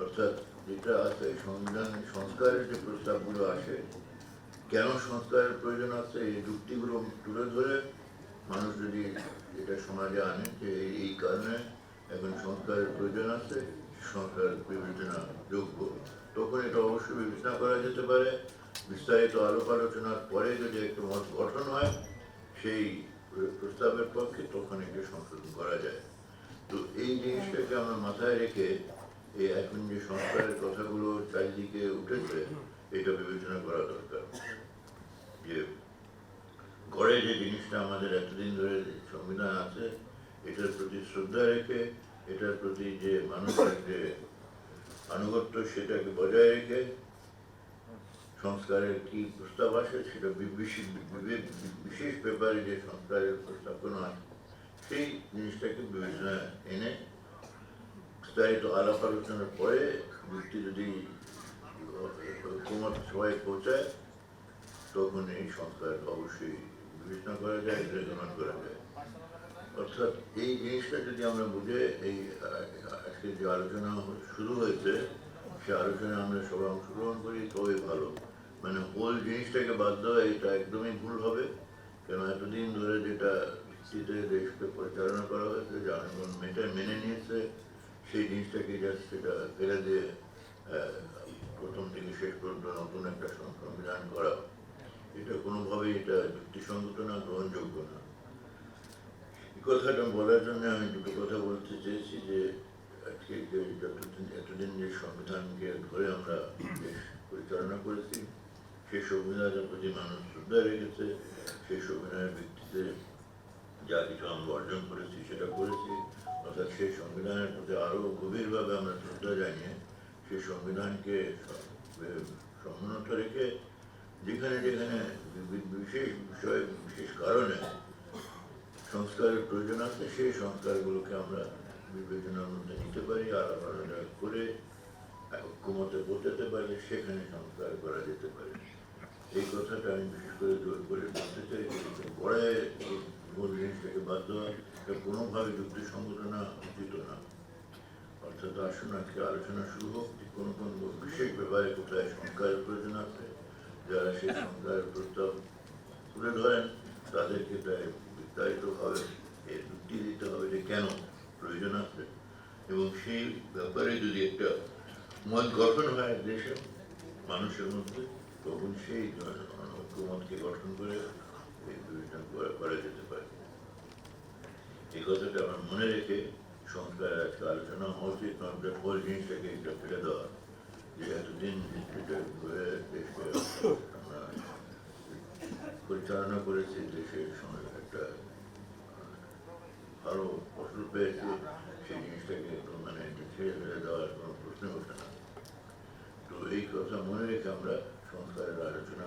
অর্থাৎ যেটা আছে সংবিধান সংস্কারের যে প্রস্তাবগুলো আসে, কেন সংস্কারের প্রয়োজন আছে এই যুক্তিগুলো তুলে ধরে মানুষ যদি এটা সমাজে আনে যে এই কারণে এখন সংস্কারের প্রয়োজন আছে, সংস্কার বিবেচনা যোগ্য, তখন এটা অবশ্যই বিবেচনা করা যেতে পারে। বিস্তারিত আলোক আলোচনার পরে যদি একটা মত গঠন হয় সেই প্রস্তাবের পক্ষে, তখন এটা সংশোধন করা যায়। তো এই জিনিসটাকে আমরা মাথায় রেখে এই এখন যে সংস্কারের কথাগুলো চারিদিকে উঠেছে এটা বিবেচনা করা দরকার। যে ঘরে যে জিনিসটা আমাদের এতদিন ধরে সংবিধান আছে এটার প্রতি শ্রদ্ধা রেখে, এটার প্রতি যে মানুষের যে আনুগত্য সেটাকে বজায় রেখে সংস্কারের কি প্রস্তাব আসে সেটা বিশেষ ব্যাপারে যে সংস্কারের প্রস্তাবনা আছে সেই জিনিসটাকে বিবেচনায় এনে বিস্তারিত আলাপ আলোচনার পরে যুক্তি যদি ঐকমত্য সবাই পৌঁছায় তখন এই সংস্কার অবশ্যই বিবেচনা করা যায়, গ্রহণ করা যায়। অর্থাৎ এই জিনিসটা যদি আমরা বুঝে এই আজকে যে আলোচনা শুরু হয়েছে সে আলোচনায় আমরা সবাই অংশগ্রহণ করি তবে ভালো। মানে হোল জিনিসটাকে বাদ দেওয়া এটা একদমই ভুল হবে, কেন এতদিন ধরে যেটা ভিত্তিতে দেশকে পরিচালনা করা হয়েছে জনগণ মেনে নিয়েছে সেই জিনিসটাকে জাস্ট সেটা ফেলে দিয়ে প্রথম থেকে শেষ পর্যন্ত নতুন একটা সংবিধান করা, এটা কোনোভাবেই এটা যুক্তিসঙ্গত না, গ্রহণযোগ্য না। এই কথাটা বলার জন্য আমি দুটো কথা বলতে চেয়েছি যে আজকে এতদিন যে সংবিধানকে ধরে আমরা দেশ পরিচালনা করেছি সেই সংবিধানের প্রতি মানুষ শ্রদ্ধা রেখেছে, সেই সংবিধানের ভিত্তিতে যা কিছু আমরা অর্জন করেছি সেটা করেছি। অর্থাৎ সেই সংবিধানের প্রতি আরও গভীরভাবে আমরা শ্রদ্ধা জানিয়ে সেই সংবিধানকে সমুন্নত রেখে যেখানে যেখানে বিশেষ বিষয় বিশেষ কারণে সংস্কারের প্রয়োজন আছে সেই সংস্কারগুলোকে আমরা বিবেচনার মধ্যে নিতে পারি, আলাপ আলোচনা করে ঐক্যমতে পৌঁছাতে পারলে সেখানে সংস্কার করা যেতে পারে। এই কথাটা আমি বিশেষ করে জোর করে বলতে চাই যে গড়ায় মূল জিনিসটাকে বাদ দেওয়া এটা কোনোভাবে যুক্তিসঙ্গত না, উচিত না। অর্থাৎ আসুন আজকে আলোচনা শুরু হোক কোন কোন বিশেষ ব্যাপারে কোথায় সংস্কারের প্রয়োজন আছে, যারা সেই সংস্কারের প্রস্তাব তুলে ধরেন তাদেরকে তাই বিস্তারিতভাবে এর যুক্তি দিতে হবে যে কেন প্রয়োজন আছে, এবং সেই ব্যাপারে যদি একটা মত গঠন হয় দেশের মানুষের মধ্যে তখন সেই ঐক্যমতকে গঠন করে বিবেচনা করা যেতে পারে। এই কথাটা আমার মনে রেখে সংস্কার আজকে আলোচনা হওয়া উচিত, পর জিনিসটাকে একটা ফেলে দেওয়া যে এতদিন দেশকে আমরা পরিচালনা করেছি, দেশের সঙ্গে একটা ভালো ফসল পেয়েছি, সেই জিনিসটাকে মানে ছেড়ে ফেলে দেওয়ার কোনো প্রশ্ন ওঠে না। তো এই কথা মনে রেখে আমরা সংস্কারের আলোচনা